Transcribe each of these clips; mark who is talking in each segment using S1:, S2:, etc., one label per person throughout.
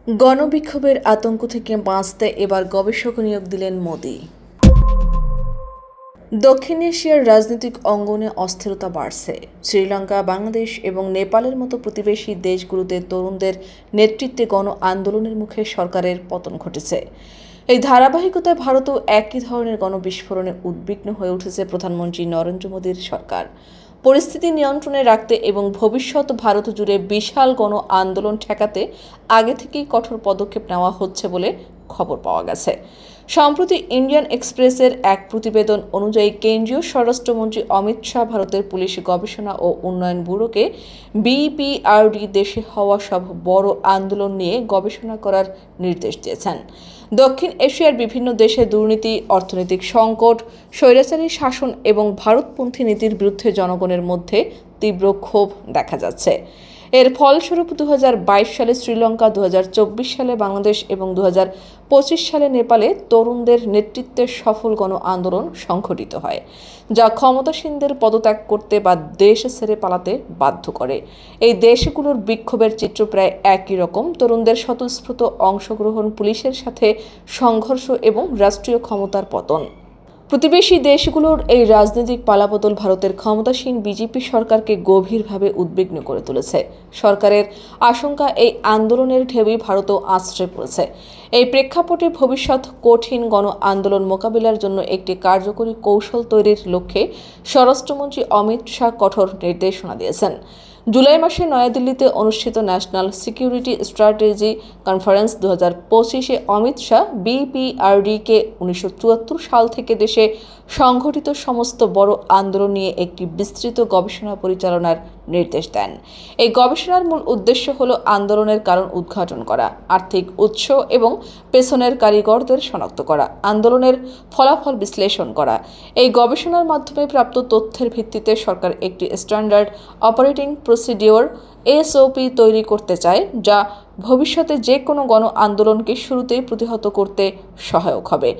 S1: গণবিক্ষোভের আতঙ্ক থেকে বাঁচতে এবার গবেষক নিয়োগ দিলেন মোদি। দক্ষিণ এশিয়ার রাজনৈতিক অঙ্গনে অস্থিরতা বাড়ছে। শ্রীলঙ্কা, বাংলাদেশ এবং নেপালের মতো প্রতিবেশী দেশগুলোতে তরুণদের নেতৃত্বে গণ আন্দোলনের মুখে সরকারের পতন ঘটেছে। এই ধারাবাহিকতায় ভারতও একই ধরনের গণবিস্ফোরণে উদ্বিগ্ন হয়ে উঠেছে প্রধানমন্ত্রী নরেন্দ্র মোদীর সরকার। পরিস্থিতি নিয়ন্ত্রণে রাখতে এবং ভবিষ্যৎ ভারত জুড়ে বিশাল গণ আন্দোলন ঠেকাতে আগে থেকেই কঠোর পদক্ষেপ নেওয়া হচ্ছে বলে খবর পাওয়া গেছে। সম্প্রতি ইন্ডিয়ান এক্সপ্রেসের এক প্রতিবেদন অনুযায়ী কেন্দ্রীয় স্বরাষ্ট্রমন্ত্রী অমিত শাহ ভারতের পুলিশ গবেষণা ও উন্নয়ন ব্যুরোকে বিপিআরডি দেশে হওয়া সব বড় আন্দোলন নিয়ে গবেষণা করার নির্দেশ দিয়েছেন। দক্ষিণ এশিয়ার বিভিন্ন দেশে দুর্নীতি, অর্থনৈতিক সংকট, স্বৈরাচারী শাসন এবং ভারতপন্থী নীতির বিরুদ্ধে জনগণের মধ্যে তীব্র ক্ষোভ দেখা যাচ্ছে। এর ফলস্বরূপ 2022 সালে শ্রীলঙ্কা, 2024 সালে বাংলাদেশ এবং 2025 সালে নেপালে তরুণদের নেতৃত্বে সফল গণ আন্দোলন সংঘটিত হয়, যা ক্ষমতাসীনদের পদত্যাগ করতে বা দেশ ছেড়ে পালাতে বাধ্য করে। এই দেশগুলোর বিক্ষোভের চিত্র প্রায় একই রকম: তরুণদের স্বতঃস্ফূর্ত অংশগ্রহণ, পুলিশের সাথে সংঘর্ষ এবং রাষ্ট্রীয় ক্ষমতার পতন। প্রতিবেশী দেশগুলোর এই রাজনৈতিক পালাবদল ভারতের ক্ষমতাসীন বিজেপি সরকারকে গভীরভাবে উদ্বিগ্ন করে তুলেছে। সরকারের আশঙ্কা, এই আন্দোলনের ঢেউই ভারতও আছড়ে পড়েছে। এই প্রেক্ষাপটে ভবিষ্যৎ কঠিন গণ আন্দোলন মোকাবিলার জন্য একটি কার্যকরী কৌশল তৈরির লক্ষ্যে স্বরাষ্ট্রমন্ত্রী অমিত শাহ কঠোর নির্দেশনা দিয়েছেন। জুলাই মাসে নয়াদিল্লিতে অনুষ্ঠিত ন্যাশনাল সিকিউরিটি স্ট্র্যাটেজি কনফারেন্স 2025-এ অমিত শাহ বিপিআরডিকে 1974 সাল থেকে দেশে সংঘটিত সমস্ত বড় আন্দোলন নিয়ে একটি বিস্তৃত গবেষণা পরিচালনার নির্দেশ দেন। এই গবেষণার মূল উদ্দেশ্য হল আন্দোলনের কারণ উদ্ঘাটন করা, আর্থিক উৎস এবং পেছনের কারিগরদের শনাক্ত করা, আন্দোলনের ফলাফল বিশ্লেষণ করা। এই গবেষণার মাধ্যমে প্রাপ্ত তথ্যের ভিত্তিতে সরকার একটি স্ট্যান্ডার্ড অপারেটিং প্রসিডিওর এসওপি তৈরি করতে চায়, যা ভবিষ্যতে যে কোনো গণ আন্দোলনকে শুরুতেই প্রতিহত করতে সহায়ক হবে।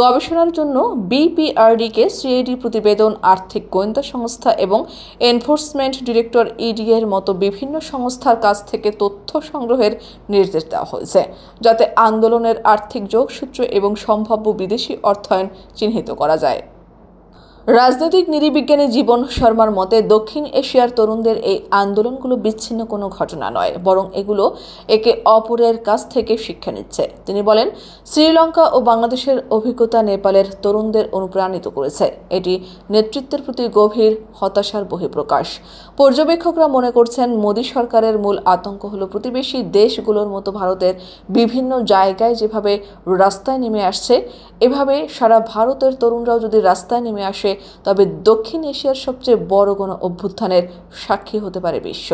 S1: গবেষণার জন্য বিপিআরডিকে সিআইডি প্রতিবেদন, আর্থিক গোয়েন্দা সংস্থা এবং এনফোর্সমেন্ট ডিরেক্টর ইডি এর মতো বিভিন্ন সংস্থার কাছ থেকে তথ্য সংগ্রহের নির্দেশ দেওয়া হয়েছে, যাতে আন্দোলনের আর্থিক যোগসূত্র এবং সম্ভাব্য বিদেশি অর্থায়ন চিহ্নিত করা যায়। রাজনৈতিক নৃবিজ্ঞানী জীবন শর্মার মতে, দক্ষিণ এশিয়ার তরুণদের এই আন্দোলনগুলো বিচ্ছিন্ন কোনো ঘটনা নয়, বরং এগুলো একে অপরের কাছ থেকে শিক্ষা নিচ্ছে। তিনি বলেন, শ্রীলঙ্কা ও বাংলাদেশের অভিজ্ঞতা নেপালের তরুণদের অনুপ্রাণিত করেছে। এটি নেতৃত্বের প্রতি গভীর হতাশার বহিঃপ্রকাশ। পর্যবেক্ষকরা মনে করছেন, মোদী সরকারের মূল আতঙ্ক হলো প্রতিবেশী দেশগুলোর মতো ভারতের বিভিন্ন জায়গায় যেভাবে রাস্তায় নেমে আসছে, এভাবে সারা ভারতের তরুণরাও যদি রাস্তায় নেমে আসে, তবে দক্ষিণ এশিয়ার সবচেয়ে বড় গণ অভ্যুত্থানের সাক্ষী হতে পারে বিশ্ব।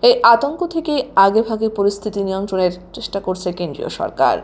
S1: এই আতঙ্ক থেকে আগেভাগে পরিস্থিতি নিয়ন্ত্রণের চেষ্টা করছে কেন্দ্রীয় সরকার।